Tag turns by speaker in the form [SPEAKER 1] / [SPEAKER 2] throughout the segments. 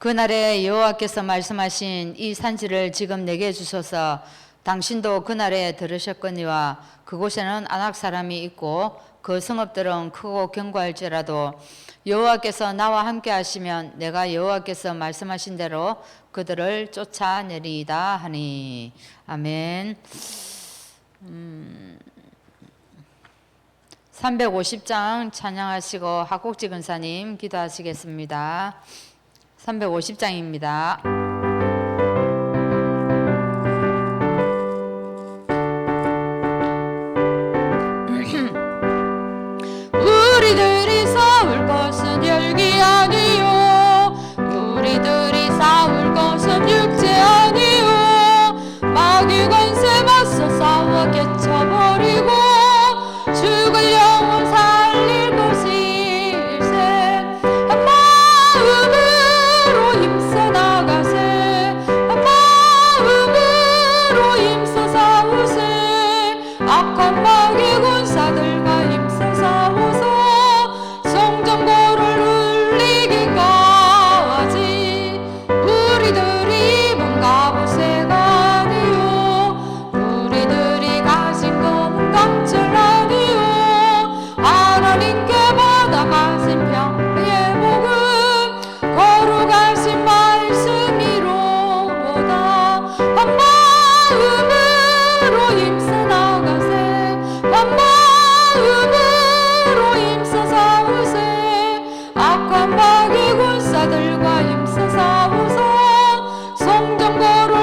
[SPEAKER 1] 그날에 여호와께서 말씀하신 이 산지를 지금 내게 주소서. 당신도 그날에 들으셨거니와 그곳에는 아낙 사람이 있고 그 성읍들은 크고 견고할지라도 여호와께서 나와 함께 하시면 내가 여호와께서 말씀하신 대로 그들을 쫓아내리이다 하니. 아멘. 350장 찬양하시고 하곡지 근사님 기도하시겠습니다. 350장입니다.
[SPEAKER 2] 우리들이 싸울 것은 혈기 아니요 우리들이 싸울 것은 육체 아니요 마귀 권세 맞서 싸워 깨쳐버리고 죽을 영혼 살릴 것일세. 한 마음으로 힘써 나가세 한 마음으로 힘써 싸우세. 악한 마귀 군사들과 힘써 싸워서 성전고를 울리기까지. 우리들이 뭔가 보세가 아니요 우리들이 가진 검은 강철 아니요 하나님께 받아가신 평화의 복음 거룩하신 말씀이로다. 한 마음으로 힘써 나가세 한 마음으로 힘써 싸우세. 악한 마귀 군사들과 힘써 싸워서 성전고를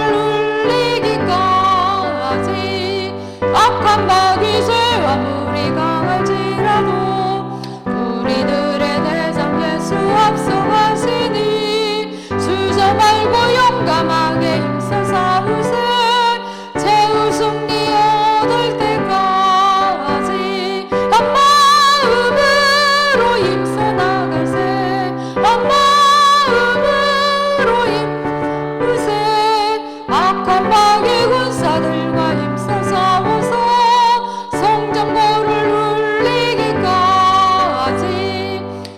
[SPEAKER 2] 울리기까지. 악한 마귀 죄와 무리 강할지라도 우리들의 대장 예수 앞서가시니 주저 말고 용감하게 힘써 싸우세. 최후 승리 얻을 때까지. 한 마음으로 힘써 나가세 한 마음으로 힘으세. 악한 마귀 군사들과 힘써 싸워서 성전고를 울리기까지.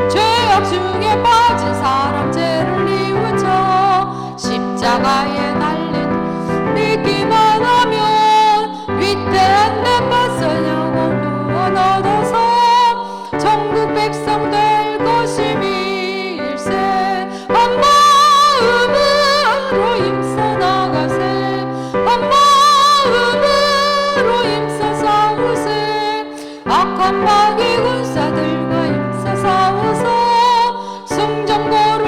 [SPEAKER 2] 죄악 중에 빠진 사람 죄를 뉘우쳐 십자가에 달린 믿기만 하면 위대한 내 맞서 영원 구원 얻어서 천국 백성 될 것임일세. 한 마음으로 힘써 나가세 한 마음으로 힘써 싸우세. 악한 마귀 군사들과 힘써 싸워서 성전고를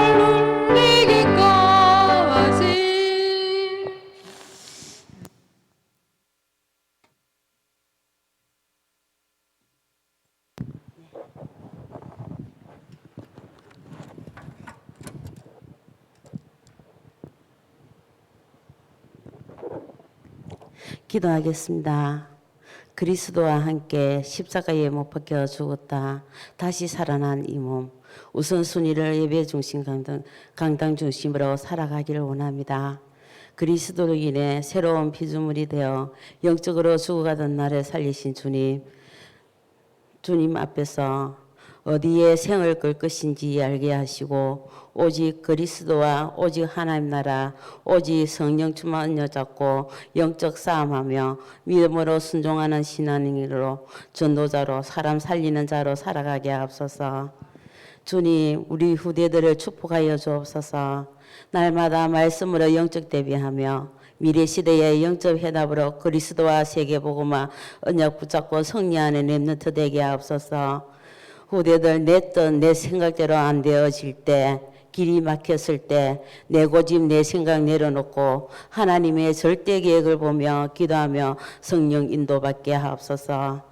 [SPEAKER 2] 울리기까지.
[SPEAKER 3] 기도하겠습니다. 그리스도와 함께 십자가에 못 박혀 죽었다 다시 살아난 이 몸 우선순위를 예배 중심 강당 중심으로 살아가기를 원합니다. 그리스도로 인해 새로운 피조물이 되어 영적으로 죽어가던 나를 살리신 주님 앞에서 어디에 생을 끌 것인지 알게 하시고 오직 그리스도와 오직 하나님 나라 오직 성령 충만 은혜 잡고 영적 싸움하며 믿음으로 순종하는 신앙인으로 전도자로 사람 살리는 자로 살아가게 하옵소서. 주님 우리 후대들을 축복하여 주옵소서. 날마다 말씀으로 영적 대비하며 미래 시대의 영적 해답으로 그리스도와 세계복음화 언약 붙잡고 승리하는 렘넌트 되게 하옵소서. 후대들 내 뜻, 내 생각대로 안 되어질 때, 길이 막혔을 때, 내 고집, 내 생각 내려놓고 하나님의 절대 계획을 보며 기도하며 성령 인도받게 하옵소서.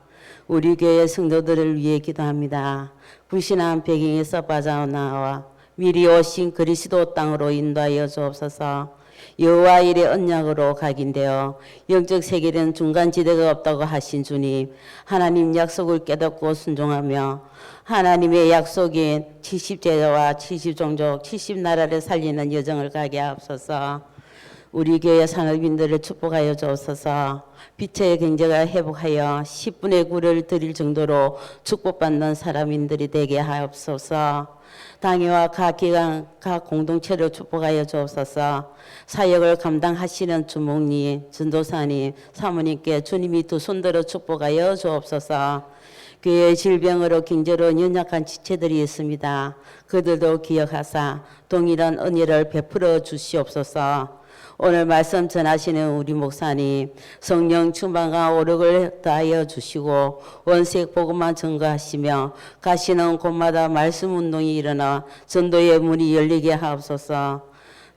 [SPEAKER 3] 우리 교회 성도들을 위해 기도합니다. 불신한 배경에서 빠져나와 미리 오신 그리스도 땅으로 인도하여 주옵소서. 여호와 일의 언약으로 각인되어 영적 세계는 중간지대가 없다고 하신 주님, 하나님 약속을 깨닫고 순종하며 하나님의 약속인 70제자와 70종족 70나라를 살리는 여정을 가게 하옵소서. 우리 교회 산업인들을 축복하여 주옵소서. 빛의 경제가 회복하여 10분의 9를 드릴 정도로 축복받는 사람인들이 되게 하옵소서. 당회와 각 기관, 각 공동체를 축복하여 주옵소서. 사역을 감당하시는 주목님, 전도사님, 사모님께 주님이 두 손들어 축복하여 주옵소서. 교회의 질병으로 경제로 연약한 지체들이 있습니다. 그들도 기억하사 동일한 은혜를 베풀어 주시옵소서. 오늘 말씀 전하시는 우리 목사님 성령 충만과 오력을 다하여 주시고 원색 복음만 증거하시며 가시는 곳마다 말씀 운동이 일어나 전도의 문이 열리게 하옵소서.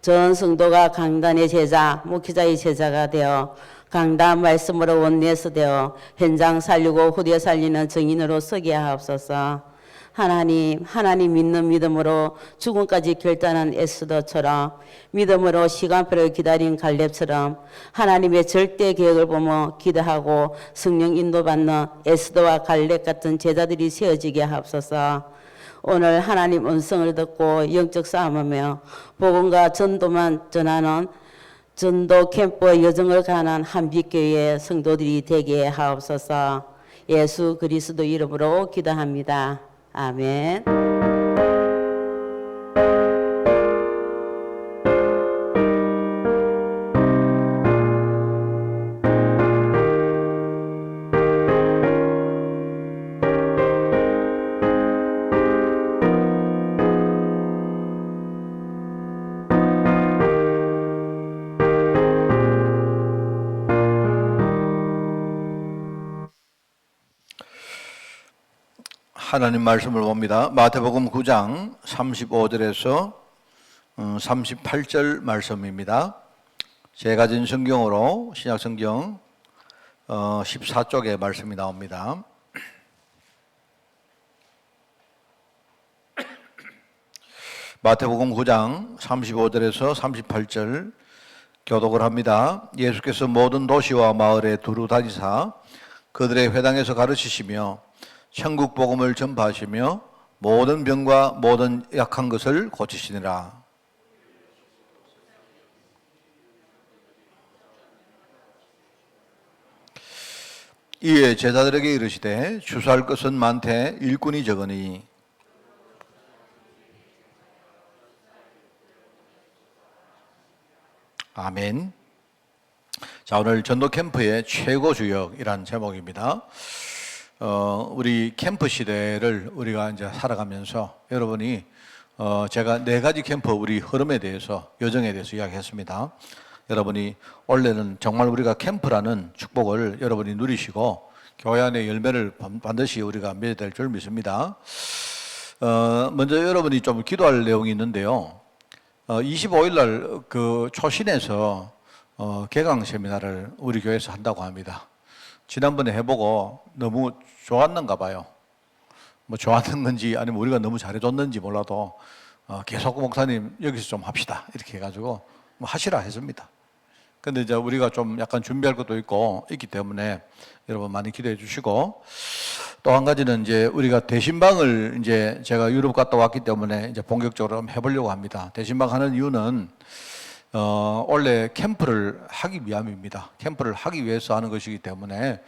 [SPEAKER 3] 전 성도가 강단의 제자, 목회자의 제자가 되어 강단 말씀으로 원내에서 되어 현장 살리고 후대 살리는 증인으로 서게 하옵소서. 하나님 믿는 믿음으로 죽음까지 결단한 에스더처럼 믿음으로 시간표를 기다린 갈렙처럼 하나님의 절대 계획을 보며 기도하고 성령 인도받는 에스더와 갈렙 같은 제자들이 세워지게 하옵소서. 오늘 하나님 음성을 듣고 영적 싸움하며 복음과 전도만 전하는 전도 캠프 여정을 가는 한빛교회 성도들이 되게 하옵소서. 예수 그리스도 이름으로 기도합니다. 아멘.
[SPEAKER 4] 하나님 말씀을 봅니다. 마태복음 9장 35절에서 38절 말씀입니다. 제가 가진 성경으로 신약성경 14쪽에 말씀이 나옵니다. 마태복음 9장 35절에서 38절 교독을 합니다. 예수께서 모든 도시와 마을에 두루 다니사 그들의 회당에서 가르치시며 천국 복음을 전파하시며 모든 병과 모든 약한 것을 고치시니라. 이에 제자들에게 이르시되 주사할 것은 많되 일꾼이 적으니 아멘. 자, 오늘 전도 캠프의 최고 주역이란 제목입니다. 우리 캠프 시대를 우리가 이제 살아가면서 여러분이 제가 4가지 캠프 우리 흐름에 대해서 여정에 대해서 이야기했습니다. 여러분이 원래는 정말 우리가 캠프라는 축복을 여러분이 누리시고 교회 안의 열매를 반드시 우리가 맺어야 될 줄 믿습니다. 먼저 여러분이 좀 기도할 내용이 있는데요. 25일 날 그 초신에서 개강 세미나를 우리 교회에서 한다고 합니다. 지난번에 해보고 너무 좋았는가 봐요. 뭐 좋았는 건지 아니면 우리가 너무 잘해줬는지 몰라도 계속 목사님 여기서 좀 합시다 이렇게 해가지고 뭐 하시라 했습니다. 근데 이제 우리가 좀 약간 준비할 것도 있기 때문에 여러분 많이 기도해 주시고, 또 한 가지는 이제 우리가 대신방을 이제 제가 유럽 갔다 왔기 때문에 이제 본격적으로 한번 해보려고 합니다. 대신방 하는 이유는 원래 캠프를 하기 위함입니다. 캠프를 하기 위해서 하는 것이기 때문에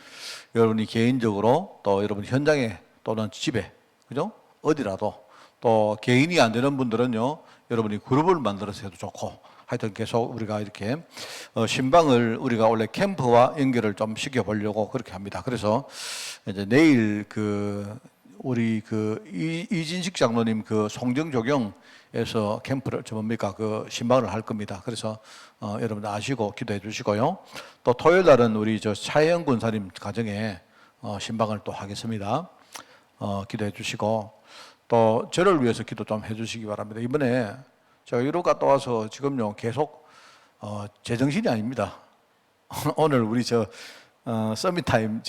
[SPEAKER 4] 여러분이 개인적으로 또 여러분 현장에 또는 집에 그죠? 어디라도 또 개인이 안 되는 분들은요 여러분이 그룹을 만들어서 해도 좋고 하여튼 계속 우리가 이렇게 신방을 우리가 원래 캠프와 연결을 좀 시켜보려고 그렇게 합니다. 그래서 이제 내일 우리 이진식 장로님 송정조경에서 캠프를 그 신방을 할 겁니다. 그래서 여러분 아시고 기도해 주시고요. 또 토요일 날은 우리 차혜영 군사님 가정에 신방을 또 하겠습니다. 기도해 주시고 또 저를 위해서 기도 좀 해 주시기 바랍니다. 이번에 제가 유럽 갔다 와서 지금요 계속 제정신이 아닙니다. 오늘 우리 서밋타임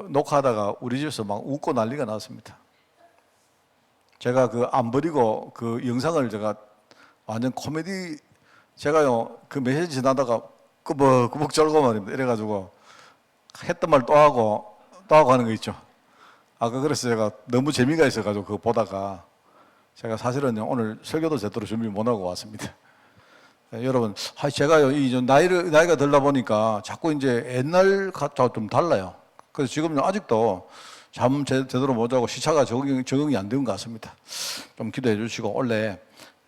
[SPEAKER 4] 녹화하다가 우리 집에서 막 웃고 난리가 났습니다. 제가 안 버리고 영상을 제가 완전 코미디, 제가요 그 메시지 지나다가 꾸벅꾸벅 절고 말입니다. 이래가지고 했던 말 또 하고 하는 거 있죠. 그래서 제가 너무 재미가 있어가지고 그거 보다가 제가 사실은 오늘 설교도 제대로 준비 못하고 왔습니다. 여러분, 제가요, 나이가 들다 보니까 자꾸 이제 옛날 같하고 좀 달라요. 그래서 지금 아직도 잠 제대로 못 자고 시차가 적응이 안 된 것 같습니다. 좀 기도해 주시고, 원래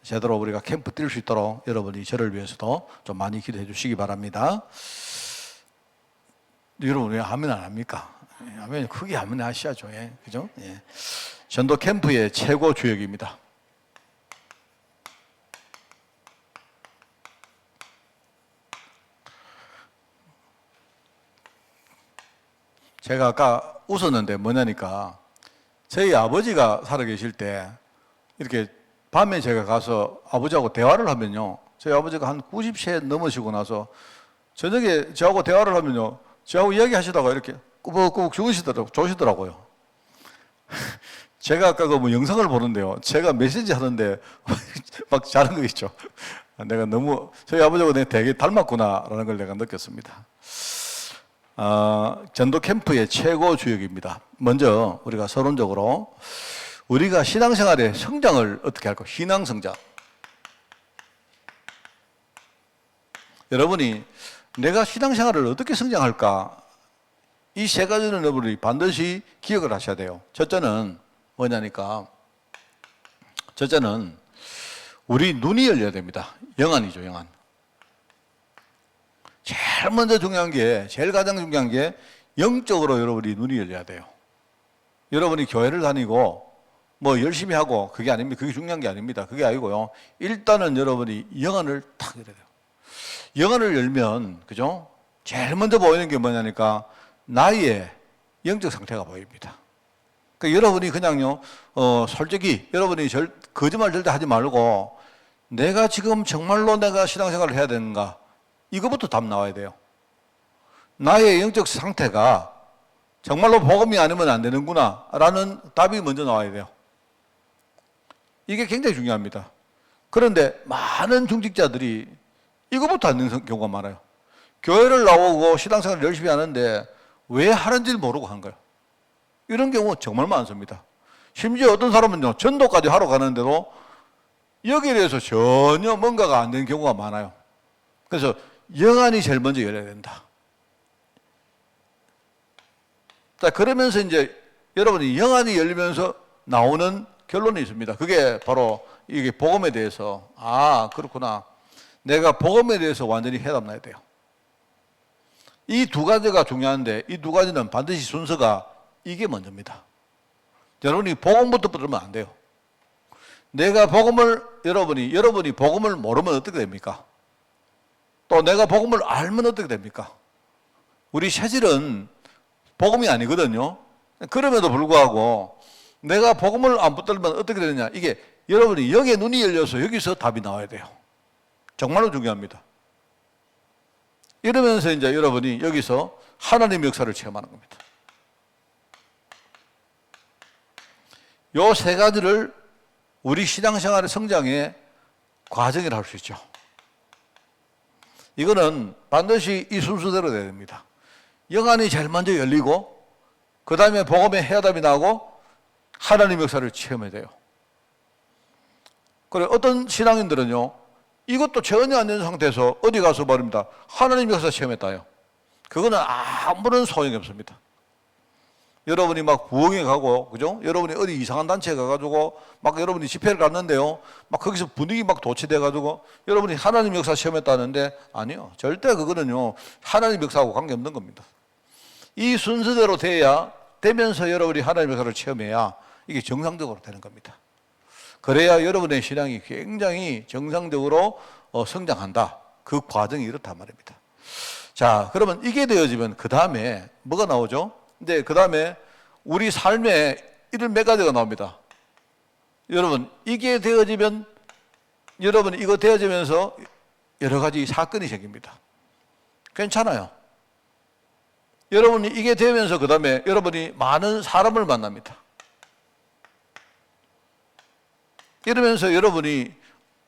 [SPEAKER 4] 제대로 우리가 캠프 뛸 수 있도록 여러분이 저를 위해서도 좀 많이 기도해 주시기 바랍니다. 여러분, 왜 아멘 안 합니까? 아멘, 크게 아멘 하셔야죠. 예. 그죠? 예. 전도 캠프의 최고 주역입니다. 제가 아까 웃었는데 뭐냐니까, 저희 아버지가 살아 계실 때 이렇게 밤에 제가 가서 아버지하고 대화를 하면요, 저희 아버지가 한 90세 넘으시고 나서 저녁에 저하고 대화를 하면요, 저하고 이야기하시다가 이렇게 꾸벅꾸벅 조시더라고요. 제가 아까 그 영상을 보는데요, 제가 메시지 하는데 막 자는 거 있죠. 내가 너무 저희 아버지하고 내가 되게 닮았구나라는 걸 내가 느꼈습니다. 전도 캠프의 최고 주역입니다. 먼저 우리가 서론적으로 우리가 신앙생활의 성장을 어떻게 할까? 신앙성장. 여러분이 내가 신앙생활을 어떻게 성장할까? 이 세 가지는 여러분이 반드시 기억을 하셔야 돼요. 첫째는 뭐냐니까, 첫째는 우리 눈이 열려야 됩니다. 영안이죠, 영안. 제일 먼저 중요한 게, 제일 가장 중요한 게 영적으로 여러분이 눈이 열려야 돼요. 여러분이 교회를 다니고 뭐 열심히 하고 그게 아닙니다. 그게 중요한 게 아닙니다. 그게 아니고요. 일단은 여러분이 영안을 탁 열어야 돼요. 영안을 열면, 그죠? 제일 먼저 보이는 게 뭐냐니까 나의 영적 상태가 보입니다. 그러니까 여러분이 그냥요, 솔직히 여러분이 거짓말 절대 하지 말고 내가 지금 정말로 내가 신앙생활을 해야 되는가? 이거부터 답 나와야 돼요. 나의 영적 상태가 정말로 복음이 아니면 안 되는구나 라는 답이 먼저 나와야 돼요. 이게 굉장히 중요합니다. 그런데 많은 중직자들이 이거부터 안 되는 경우가 많아요. 교회를 나오고 신앙생활을 열심히 하는데 왜 하는지를 모르고 하는 거예요. 이런 경우 정말 많습니다. 심지어 어떤 사람은요, 전도까지 하러 가는데도 여기에 대해서 전혀 뭔가가 안 되는 경우가 많아요. 그래서 영안이 제일 먼저 열려야 된다. 자, 그러면서 이제 여러분이 영안이 열리면서 나오는 결론이 있습니다. 그게 바로 이게 복음에 대해서, 그렇구나. 내가 복음에 대해서 완전히 해답나야 돼요. 이 두 가지가 중요한데, 이 두 가지는 반드시 순서가 이게 먼저입니다. 여러분이 복음부터 들으면 안 돼요. 내가 복음을, 여러분이 복음을 모르면 어떻게 됩니까? 또 내가 복음을 알면 어떻게 됩니까? 우리 체질은 복음이 아니거든요. 그럼에도 불구하고 내가 복음을 안 붙들면 어떻게 되느냐? 이게 여러분이 여기에 눈이 열려서 여기서 답이 나와야 돼요. 정말로 중요합니다. 이러면서 이제 여러분이 여기서 하나님의 역사를 체험하는 겁니다. 요 세 가지를 우리 신앙생활의 성장의 과정이라 할 수 있죠. 이거는 반드시 이 순서대로 돼야 됩니다. 영안이 제일 먼저 열리고, 그 다음에 복음의 해답이 나오고, 하나님의 역사를 체험해야 돼요. 그래, 어떤 신앙인들은요, 이것도 전혀 안 되는 상태에서 어디 가서 말입니다. 하나님의 역사 체험했다요. 그거는 아무런 소용이 없습니다. 여러분이 막 부흥회 가고, 그죠? 여러분이 어디 이상한 단체에 가가지고, 막 여러분이 집회를 갔는데요, 막 거기서 분위기 막 도취돼가지고, 여러분이 하나님 역사 체험했다는데, 아니요. 절대 그거는요, 하나님 역사하고 관계없는 겁니다. 이 순서대로 되면서 여러분이 하나님 역사를 체험해야 이게 정상적으로 되는 겁니다. 그래야 여러분의 신앙이 굉장히 정상적으로 성장한다. 그 과정이 이렇단 말입니다. 자, 그러면 이게 되어지면 그 다음에 뭐가 나오죠? 근데 그 다음에 우리 삶에 이런 몇 가지가 나옵니다. 여러분, 이게 되어지면, 여러분 이거 되어지면서 여러 가지 사건이 생깁니다. 괜찮아요. 여러분이 이게 되면서 그 다음에 여러분이 많은 사람을 만납니다. 이러면서 여러분이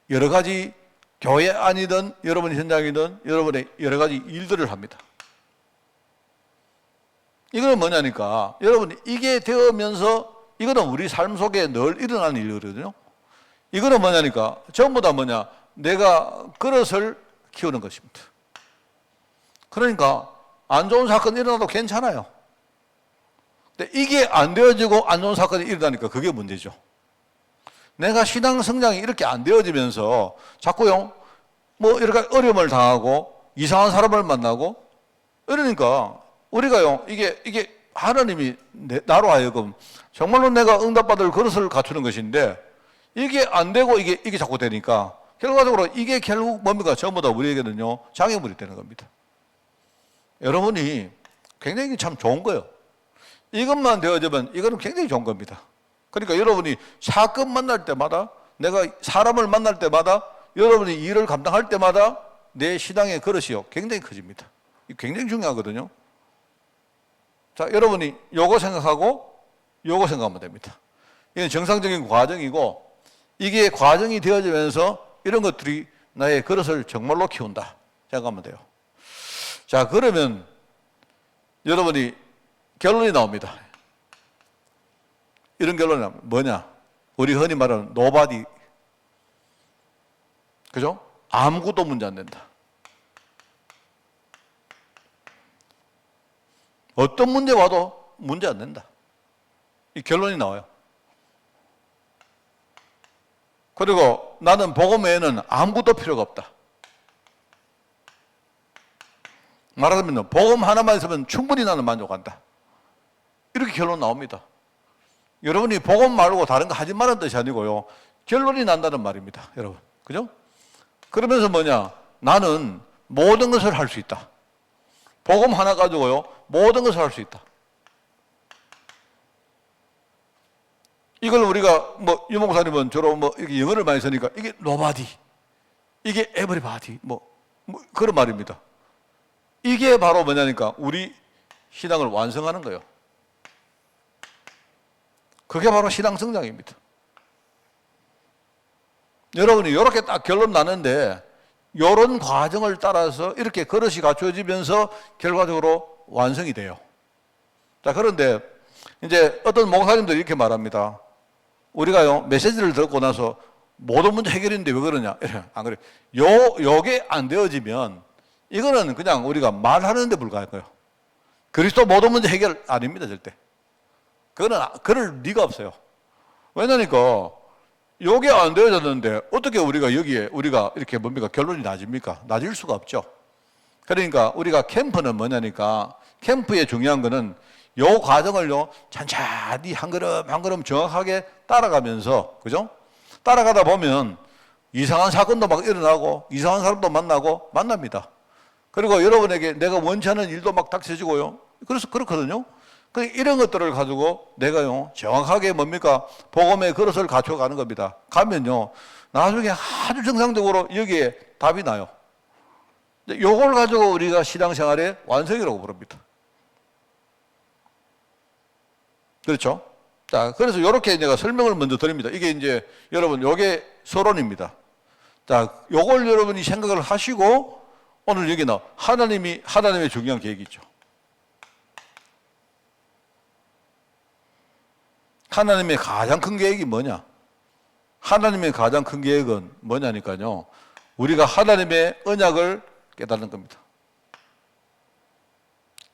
[SPEAKER 4] 여러 가지 교회 아니든 여러분이 현장이든 여러분의 여러 가지 일들을 합니다. 이거는 뭐냐니까, 여러분이 이게 되면서, 이거는 우리 삶 속에 늘 일어나는 일이거든요. 이거는 뭐냐니까, 전부 다 뭐냐, 내가 그릇을 키우는 것입니다. 그러니까 안 좋은 사건이 일어나도 괜찮아요. 근데 이게 안 되어지고 안 좋은 사건이 일어나니까 그게 문제죠. 내가 신앙 성장이 이렇게 안 되어지면서 자꾸요, 뭐 이렇게 어려움을 당하고 이상한 사람을 만나고 이러니까 우리가요, 이게 하나님이 나로 하여금 정말로 내가 응답받을 그릇을 갖추는 것인데 이게 안 되고 이게 자꾸 되니까 결과적으로 이게 결국 뭡니까? 전부 다 우리에게는요, 장애물이 되는 겁니다. 여러분이 굉장히 참 좋은 거예요. 이것만 되어지면 이거는 굉장히 좋은 겁니다. 그러니까 여러분이 사건 만날 때마다, 내가 사람을 만날 때마다, 여러분이 일을 감당할 때마다 내 신앙의 그릇이요, 굉장히 커집니다. 이게 굉장히 중요하거든요. 자, 여러분이 요거 생각하고 요거 생각하면 됩니다. 이건 정상적인 과정이고, 이게 과정이 되어지면서 이런 것들이 나의 그릇을 정말로 키운다 생각하면 돼요. 자, 그러면 여러분이 결론이 나옵니다. 이런 결론이 나옵니다. 뭐냐? 우리 흔히 말하는 nobody. 그죠? 아무것도 문제 안 된다. 어떤 문제 와도 문제 안 된다. 이 결론이 나와요. 그리고 나는 복음 외에는 아무것도 필요가 없다. 말하자면 복음 하나만 있으면 충분히 나는 만족한다. 이렇게 결론 나옵니다. 여러분이 복음 말고 다른 거 하지 말라는 뜻이 아니고요, 결론이 난다는 말입니다. 여러분, 그죠? 그러면서 뭐냐? 나는 모든 것을 할 수 있다. 복음 하나 가지고요, 모든 것을 할 수 있다. 이걸 우리가 뭐 유목사님은 주로 뭐 이게 영어를 많이 쓰니까 이게 nobody, 이게 everybody, 뭐 그런 말입니다. 이게 바로 뭐냐니까 우리 신앙을 완성하는 거예요. 그게 바로 신앙 성장입니다. 여러분이 이렇게 딱 결론 나는데 이런 과정을 따라서 이렇게 그릇이 갖춰지면서 결과적으로 완성이 돼요. 자, 그런데 이제 어떤 목사님들이 이렇게 말합니다. 우리가요, 메시지를 듣고 나서 모든 문제 해결인데 왜 그러냐? 안 그래. 요게 안 되어지면 이거는 그냥 우리가 말하는 데 불과할 거예요. 그리스도 모든 문제 해결 아닙니다, 절대. 그거는 그럴 리가 없어요. 왜냐니까 요게 안 되어졌는데 어떻게 우리가 여기에 우리가 이렇게 뭡니까? 결론이 나집니까? 나질 수가 없죠. 그러니까 우리가 캠프는 뭐냐니까 캠프의 중요한 거는 요 과정을요, 천천히 한 걸음 한 걸음 정확하게 따라가면서, 그죠? 따라가다 보면 이상한 사건도 막 일어나고 이상한 사람도 만납니다. 그리고 여러분에게 내가 원치 않은 일도 막 닥쳐지고요. 그래서 그렇거든요. 이런 것들을 가지고 내가요, 정확하게 뭡니까? 복음의 그릇을 갖춰가는 겁니다. 가면요, 나중에 아주 정상적으로 여기에 답이 나요. 요걸 가지고 우리가 신앙생활의 완성이라고 부릅니다. 그렇죠? 자, 그래서 이렇게 내가 설명을 먼저 드립니다. 이게 이제 여러분, 요게 서론입니다. 자, 요걸 여러분이 생각을 하시고 오늘 여기 하나님의 중요한 계획이죠. 하나님의 가장 큰 계획이 뭐냐? 하나님의 가장 큰 계획은 뭐냐니까요, 우리가 하나님의 언약을 깨닫는 겁니다.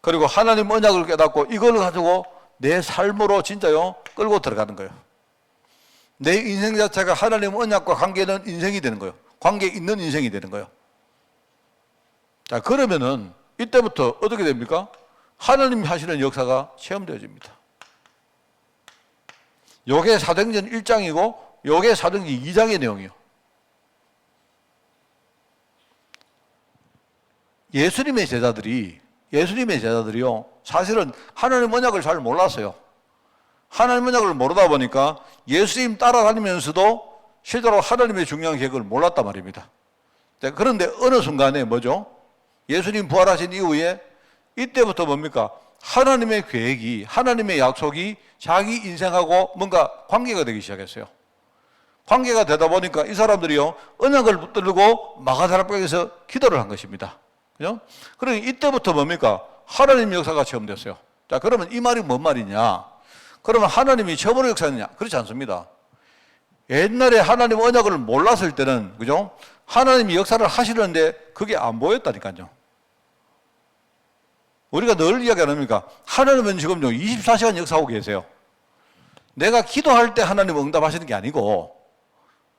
[SPEAKER 4] 그리고 하나님 언약을 깨닫고 이걸 가지고 내 삶으로 진짜요, 끌고 들어가는 거예요. 내 인생 자체가 하나님 언약과 관계는 인생이 되는 거예요. 관계 있는 인생이 되는 거예요. 자, 그러면은 이때부터 어떻게 됩니까? 하나님이 하시는 역사가 체험되어집니다. 요게 사도행전 1장이고 요게 사도행전 2장의 내용이에요. 예수님의 제자들이요, 사실은 하나님 언약을 잘 몰랐어요. 하나님 언약을 모르다 보니까 예수님 따라다니면서도 실제로 하나님의 중요한 계획을 몰랐단 말입니다. 그런데 어느 순간에 뭐죠? 예수님 부활하신 이후에 이때부터 뭡니까? 하나님의 계획이, 하나님의 약속이 자기 인생하고 뭔가 관계가 되기 시작했어요. 관계가 되다 보니까 이 사람들이요, 언약을 붙들고 마가다락방에서 기도를 한 것입니다. 그죠? 그러니 이때부터 뭡니까? 하나님 역사가 체험됐어요. 자, 그러면 이 말이 뭔 말이냐? 그러면 하나님이 처음으로 역사했느냐? 그렇지 않습니다. 옛날에 하나님 언약을 몰랐을 때는, 그죠? 하나님이 역사를 하시는데 그게 안 보였다니까요. 우리가 늘 이야기 안 합니까? 하나님은 지금요 24시간 역사하고 계세요. 내가 기도할 때 하나님은 응답하시는 게 아니고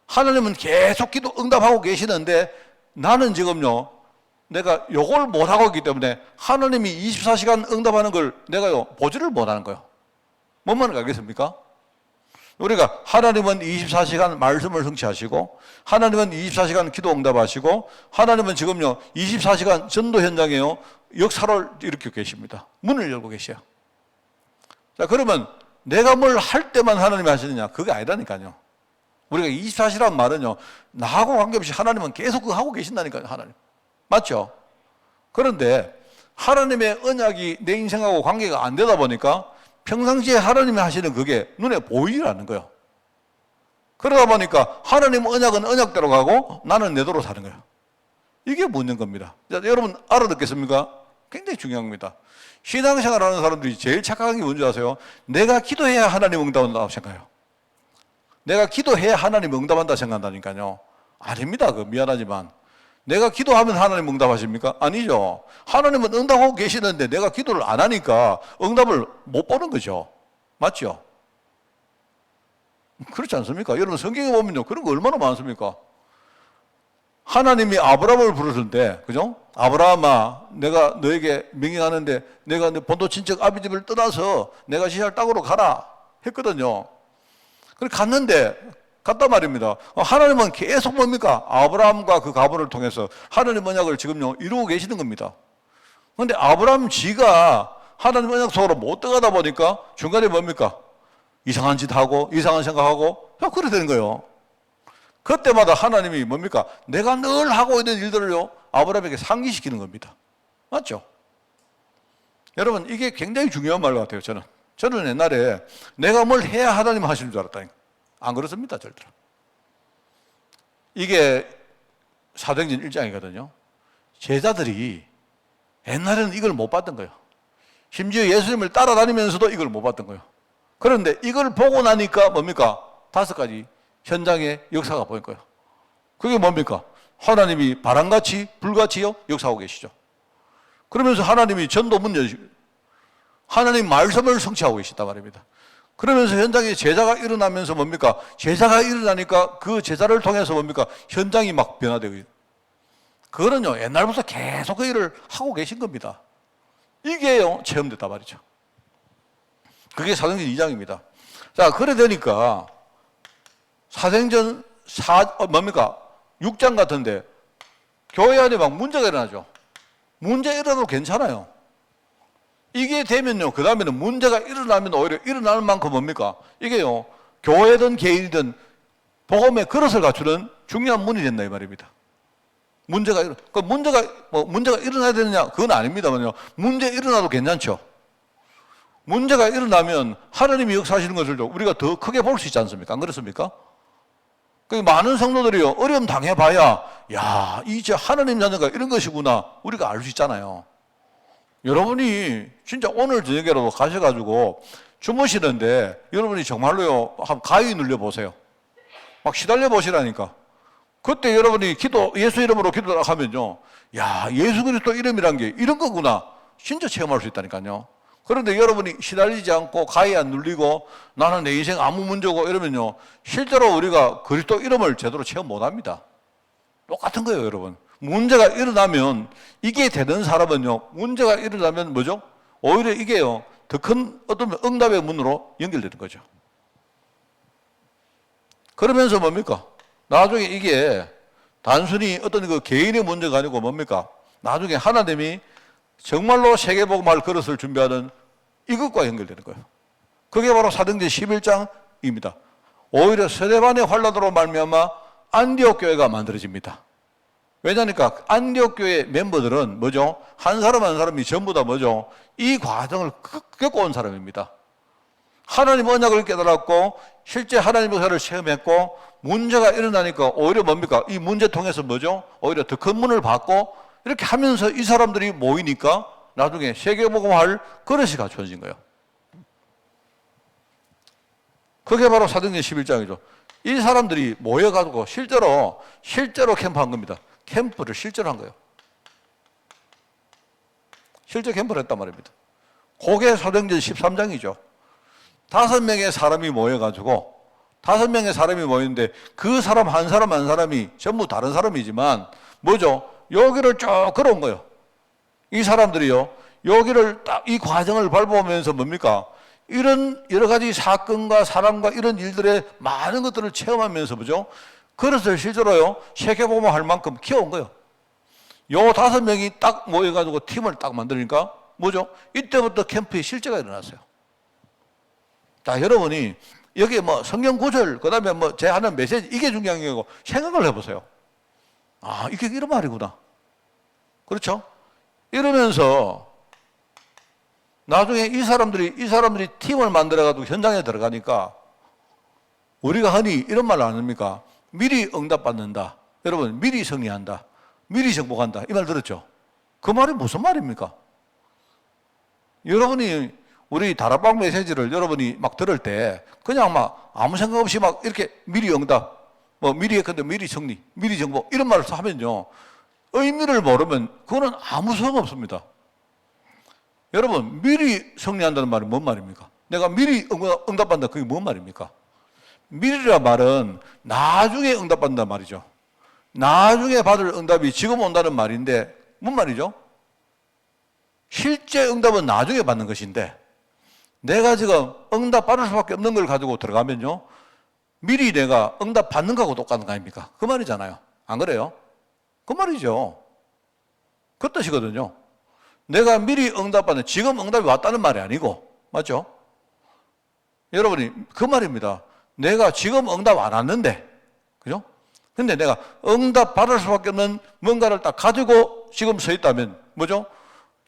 [SPEAKER 4] 하나님은 계속 기도 응답하고 계시는데 나는 지금요 내가 요걸 못하고 있기 때문에 하나님이 24시간 응답하는 걸 내가요 보지를 못하는 거예요. 뭔 말인지 알겠습니까? 우리가 하나님은 24시간 말씀을 성취하시고 하나님은 24시간 기도 응답하시고 하나님은 지금요 24시간 전도 현장에요 역사를 일으키고 계십니다. 문을 열고 계셔요. 자, 그러면 내가 뭘 할 때만 하나님이 하시느냐? 그게 아니라니까요. 우리가 24시간 말은요 나하고 관계없이 하나님은 계속 그거 하고 계신다니까요. 하나님 맞죠? 그런데 하나님의 언약이 내 인생하고 관계가 안 되다 보니까 평상시에 하나님이 하시는 그게 눈에 보이라는 거예요. 그러다 보니까 하나님 언약은 언약대로 가고 나는 내도로 사는 거예요. 이게 문제인 겁니다. 자, 여러분 알아듣겠습니까? 굉장히 중요한 겁니다. 신앙생활 하는 사람들이 제일 착각한 게 뭔지 아세요? 내가 기도해야 하나님 응답한다고 생각해요. 내가 기도해야 하나님 응답한다 생각한다니까요. 아닙니다. 그 미안하지만 내가 기도하면 하나님 응답하십니까? 아니죠. 하나님은 응답하고 계시는데 내가 기도를 안 하니까 응답을 못 보는 거죠. 맞죠? 그렇지 않습니까? 여러분 성경에 보면요 그런 거 얼마나 많습니까? 하나님이 아브라함을 부르실 때, 그죠? 아브라함아, 내가 너에게 명령하는데 내가 네 본토 친척 아비 집을 떠나서 내가 지시할 땅으로 가라 했거든요. 그래 갔는데 갔단 말입니다. 하나님은 계속 뭡니까? 아브라함과 그 가문을 통해서 하나님 언약을 지금요 이루고 계시는 겁니다. 그런데 아브라함 지가 하나님 언약 속으로 못 들어가다 보니까 중간에 뭡니까? 이상한 짓 하고 이상한 생각하고 그래 되는 거예요. 그때마다 하나님이 뭡니까? 내가 늘 하고 있는 일들을요 아브라함에게 상기시키는 겁니다. 맞죠? 여러분 이게 굉장히 중요한 말 같아요. 저는 옛날에 내가 뭘 해야 하나님 하시는 줄 알았다니까. 안 그렇습니다. 절대로. 이게 사도행전 1장이거든요. 제자들이 옛날에는 이걸 못 봤던 거예요. 심지어 예수님을 따라다니면서도 이걸 못 봤던 거예요. 그런데 이걸 보고 나니까 뭡니까? 5가지 현장의 역사가 보인 거예요. 그게 뭡니까? 하나님이 바람같이 불같이요 역사하고 계시죠. 그러면서 하나님이 전도문 여시고 하나님 말씀을 성취하고 계시단 말입니다. 그러면서 현장에 제자가 일어나면서 뭡니까? 제자가 일어나니까 그 제자를 통해서 뭡니까? 현장이 막 변화되고 있어요. 그거는요 옛날부터 계속 그 일을 하고 계신 겁니다. 이게요 체험됐단 말이죠. 그게 사도행전 2장입니다. 자, 그래 되니까 사도행전 뭡니까? 6장 같은데 교회 안에 막 문제가 일어나죠. 문제 일어나도 괜찮아요. 이게 되면요, 그 다음에는 문제가 일어나면 오히려 일어나는 만큼 뭡니까? 이게요, 교회든 개인이든 복음의 그릇을 갖추는 중요한 문이 된다, 이 말입니다. 문제가 일어나야 되느냐? 그건 아닙니다만요. 문제 일어나도 괜찮죠. 문제가 일어나면 하나님이 역사하시는 것을 우리가 더 크게 볼 수 있지 않습니까? 안 그렇습니까? 많은 성도들이요, 어려움 당해봐야, 야, 이제 하나님 자녀가 이런 것이구나. 우리가 알 수 있잖아요. 여러분이 진짜 오늘 저녁에라도 가셔가지고 주무시는데 여러분이 정말로요, 한번 가위 눌려보세요. 막 시달려 보시라니까. 그때 여러분이 예수 이름으로 기도하면요, 야, 예수 그리스도 이름이란 게 이런 거구나. 진짜 체험할 수 있다니까요. 그런데 여러분이 시달리지 않고 가위 안 눌리고 나는 내 인생 아무 문제고 이러면요, 실제로 우리가 그리스도 이름을 제대로 체험 못 합니다. 똑같은 거예요, 여러분. 문제가 일어나면 이게 되는 사람은요, 문제가 일어나면 뭐죠? 오히려 이게요, 더 큰 어떤 응답의 문으로 연결되는 거죠. 그러면서 뭡니까? 나중에 이게 단순히 어떤 그 개인의 문제가 아니고 뭡니까? 나중에 하나님이 정말로 세계복음할 그릇을 준비하는 이것과 연결되는 거예요. 그게 바로 사도행전 11장입니다. 오히려 스데반의 환란으로 말미암아 안디옥 교회가 만들어집니다. 왜냐니까 안디옥 교회 멤버들은 뭐죠? 한 사람 한 사람이 전부 다 뭐죠? 이 과정을 겪고 온 사람입니다. 하나님 언약을 깨달았고 실제 하나님 역사를 체험했고 문제가 일어나니까 오히려 뭡니까? 이 문제 통해서 뭐죠? 오히려 더 큰 문을 받고 이렇게 하면서 이 사람들이 모이니까 나중에 세계복음할 그릇이 갖춰진 거예요. 그게 바로 사도행전 11장이죠. 이 사람들이 모여가지고 실제로 캠프한 겁니다. 캠프를 실제로 한 거예요. 실제 캠프를 했단 말입니다. 그게 사도행전 13장이죠. 5명의 사람이 모여가지고 5명의 사람이 모였는데 그 사람 한 사람이 전부 다른 사람이지만 뭐죠? 여기를 쭉 걸어온 거예요. 이 사람들이요. 여기를 딱 이 과정을 밟아오면서 뭡니까? 이런 여러 가지 사건과 사람과 이런 일들의 많은 것들을 체험하면서 뭐죠? 그것을 실제로요. 세계보모 할 만큼 키워온 거예요. 요 5명이 딱 모여가지고 팀을 딱 만드니까 뭐죠? 이때부터 캠프에 실제가 일어났어요. 자, 여러분이 여기에 뭐 성경 구절, 그 다음에 뭐 제 하는 메시지, 이게 중요한 게 아니고 생각을 해보세요. 아, 이게 이런 말이구나. 그렇죠? 이러면서 나중에 이 사람들이 팀을 만들어가지고 현장에 들어가니까 우리가 흔히 이런 말 안 합니까? 미리 응답받는다. 여러분, 미리 승리한다. 미리 정복한다. 이 말 들었죠? 그 말이 무슨 말입니까? 여러분이 우리 다락방 메시지를 여러분이 막 들을 때 그냥 막 아무 생각 없이 막 이렇게 미리 응답, 뭐 미리 예컨대 미리 승리, 미리 정복 이런 말을 하면요. 의미를 모르면 그거는 아무 소용 없습니다. 여러분, 미리 승리한다는 말이 뭔 말입니까? 내가 미리 응답받는다. 그게 뭔 말입니까? 미리란 말은 나중에 응답받는단 말이죠. 나중에 받을 응답이 지금 온다는 말인데 뭔 말이죠? 실제 응답은 나중에 받는 것인데 내가 지금 응답 받을 수밖에 없는 걸 가지고 들어가면요. 미리 내가 응답 받는 거하고 똑같은 거 아닙니까? 그 말이잖아요. 안 그래요? 그 말이죠. 그 뜻이거든요. 내가 미리 응답받는, 지금 응답이 왔다는 말이 아니고, 맞죠? 여러분이 그 말입니다. 내가 지금 응답 안 왔는데, 그죠? 근데 내가 응답 받을 수밖에 없는 뭔가를 딱 가지고 지금 서 있다면, 뭐죠?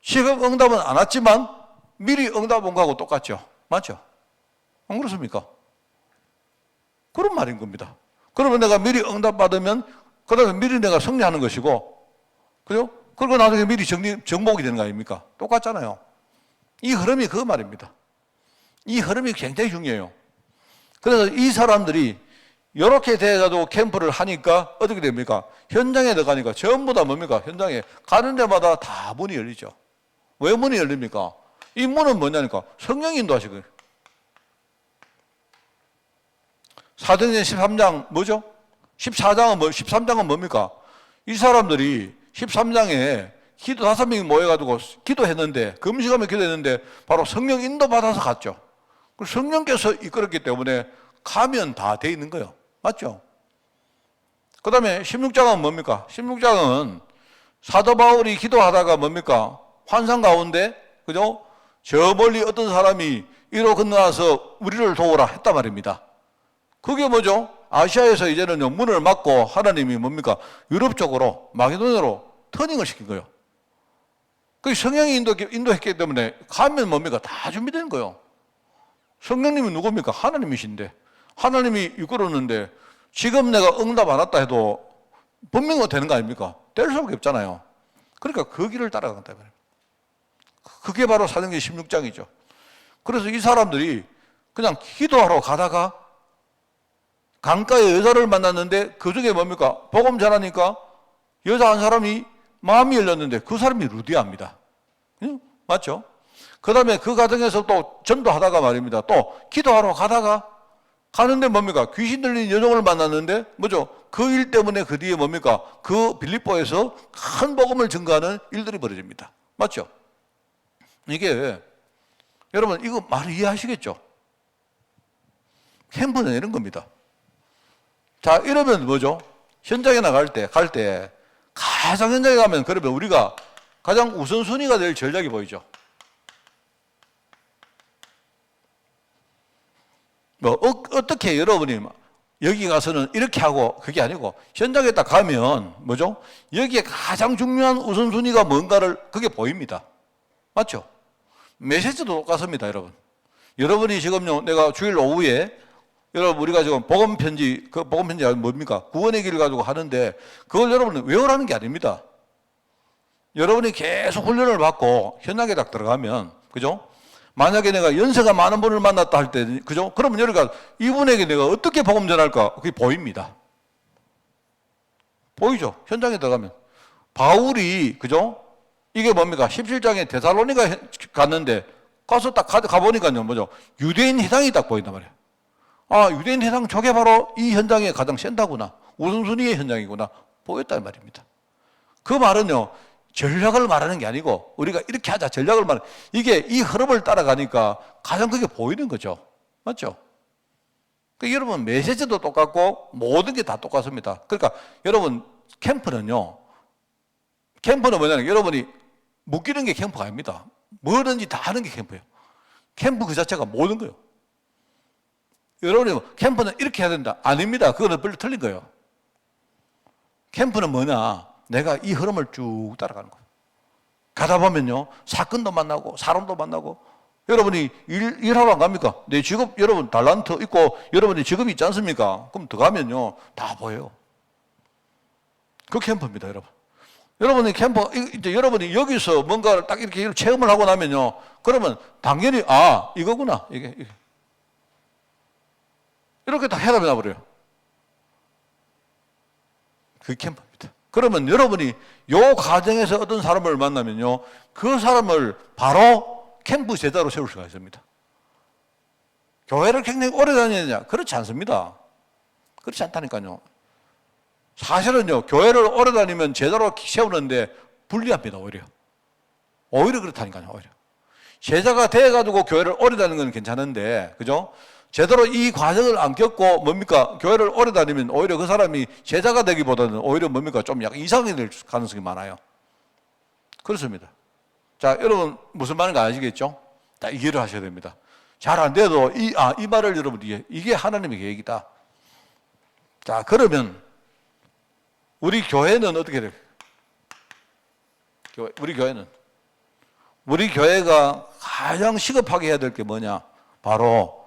[SPEAKER 4] 지금 응답은 안 왔지만 미리 응답 온 거하고 똑같죠. 맞죠? 안 그렇습니까? 그런 말인 겁니다. 그러면 내가 미리 응답 받으면, 그 다음에 미리 내가 승리하는 것이고, 그죠? 그리고 나중에 미리 정복이 되는 거 아닙니까? 똑같잖아요. 이 흐름이 그 말입니다. 이 흐름이 굉장히 중요해요. 그래서 이 사람들이 이렇게 돼가지고 캠프를 하니까 어떻게 됩니까? 현장에 들어가니까 전부 다 뭡니까? 현장에 가는 데마다 다 문이 열리죠. 왜 문이 열립니까? 이 문은 뭐냐니까? 성령이 인도하시거든요. 사도행전 13장 뭐죠? 13장은 뭡니까? 이 사람들이 13장에 기도 5명이 모여가지고 기도했는데, 금식하며 기도했는데, 바로 성령 인도 받아서 갔죠. 성령께서 이끌었기 때문에 가면 다 돼 있는 거예요. 맞죠? 그 다음에 16장은 뭡니까? 16장은 사도 바울이 기도하다가 뭡니까? 환상 가운데, 그죠? 저 멀리 어떤 사람이 이로 건너와서 우리를 도우라 했단 말입니다. 그게 뭐죠? 아시아에서 이제는요, 문을 막고 하나님이 뭡니까? 유럽 쪽으로, 마게도냐로 터닝을 시킨 거예요. 그 성령이 인도했기 때문에 가면 뭡니까? 다 준비된 거예요. 성령님이 누굽니까? 하나님이신데. 하나님이 이끌었는데 지금 내가 응답 안 왔다 해도 분명히 되는 거 아닙니까? 될 수밖에 없잖아요. 그러니까 그 길을 따라간다 말이에요. 그게 바로 사도행전 16장이죠. 그래서 이 사람들이 그냥 기도하러 가다가 강가에 여자를 만났는데 그 중에 뭡니까? 복음 전하니까 여자 한 사람이 마음이 열렸는데 그 사람이 루디아입니다. 응? 맞죠? 그 다음에 그 과정에서 또 전도하다가 말입니다. 또 기도하러 가는데 뭡니까? 귀신 들린 여종을 만났는데 뭐죠? 그 일 때문에 그 뒤에 뭡니까? 그 빌립보에서 큰 복음을 증거하는 일들이 벌어집니다. 맞죠? 이게 여러분 이거 말 이해하시겠죠? 캠프는 이런 겁니다. 자, 이러면 뭐죠? 현장에 갈 때 가장 현장에 가면 그러면 우리가 가장 우선순위가 될 전략이 보이죠. 뭐 어떻게 여러분이 여기 가서는 이렇게 하고 그게 아니고 현장에 딱 가면 뭐죠? 여기에 가장 중요한 우선순위가 뭔가를 그게 보입니다. 맞죠? 메시지도 똑같습니다, 여러분. 여러분이 지금요, 내가 주일 오후에 여러분 우리가 지금 복음 편지, 그 복음 편지가 뭡니까? 구원의 길을 가지고 하는데 그걸 여러분은 외우라는 게 아닙니다. 여러분이 계속 훈련을 받고 현장에 딱 들어가면, 그죠? 만약에 내가 연세가 많은 분을 만났다 할 때, 그죠? 그러면 여기가 이분에게 내가 어떻게 복음 전할까? 그게 보입니다. 보이죠? 현장에 들어가면. 바울이, 그죠? 이게 뭡니까? 17장에 데살로니가 갔는데, 가서 딱 가보니까요, 뭐죠? 유대인 회당이 딱 보인단 말이에요. 아, 유대인 회당 저게 바로 이 현장에 가장 센다구나. 우선순위의 현장이구나. 보였단 말입니다. 그 말은요, 전략을 말하는 게 아니고, 우리가 이렇게 하자, 전략을 말하는, 이게 이 흐름을 따라가니까 가장 그게 보이는 거죠. 맞죠? 그러니까 여러분, 메시지도 똑같고, 모든 게 다 똑같습니다. 그러니까 여러분, 캠프는요, 캠프는 뭐냐면 여러분이 묶이는 게 캠프가 아닙니다. 뭐든지 다 하는 게 캠프예요. 캠프 그 자체가 모든 거예요. 여러분이 캠프는 이렇게 해야 된다. 아닙니다. 그거는 별로 틀린 거예요. 캠프는 뭐냐? 내가 이 흐름을 쭉 따라가는 거예요. 가다 보면요, 사건도 만나고, 사람도 만나고, 여러분이 일하러 안 갑니까? 내 직업, 여러분 달란트 있고, 여러분이 직업이 있지 않습니까? 그럼 들어가면요, 다 보여요. 그 캠프입니다, 여러분. 여러분이 캠프, 이제 여러분이 여기서 뭔가를 딱 이렇게 체험을 하고 나면요, 그러면 당연히, 아, 이거구나. 이게. 이렇게 다 해답이 나버려요. 그 캠프입니다. 그러면 여러분이 요 과정에서 어떤 사람을 만나면요, 그 사람을 바로 캠프 제자로 세울 수가 있습니다. 교회를 굉장히 오래 다녀야 되냐? 그렇지 않습니다. 그렇지 않다니까요. 사실은요, 교회를 오래 다니면 제자로 세우는데 불리합니다, 오히려. 오히려 그렇다니까요, 오히려. 제자가 돼가지고 교회를 오래 다니는 건 괜찮은데, 그죠? 제대로 이 과정을 안 겪고 뭡니까? 교회를 오래 다니면 오히려 그 사람이 제자가 되기보다는 오히려 뭡니까? 좀 약간 이상이 될 가능성이 많아요. 그렇습니다. 자, 여러분 무슨 말인지 아시겠죠? 다 이해를 하셔야 됩니다. 잘 안 돼도 이 말을 여러분 이게 하나님의 계획이다. 자, 그러면 우리 교회는 어떻게 돼요? 우리 교회가 가장 시급하게 해야 될 게 뭐냐? 바로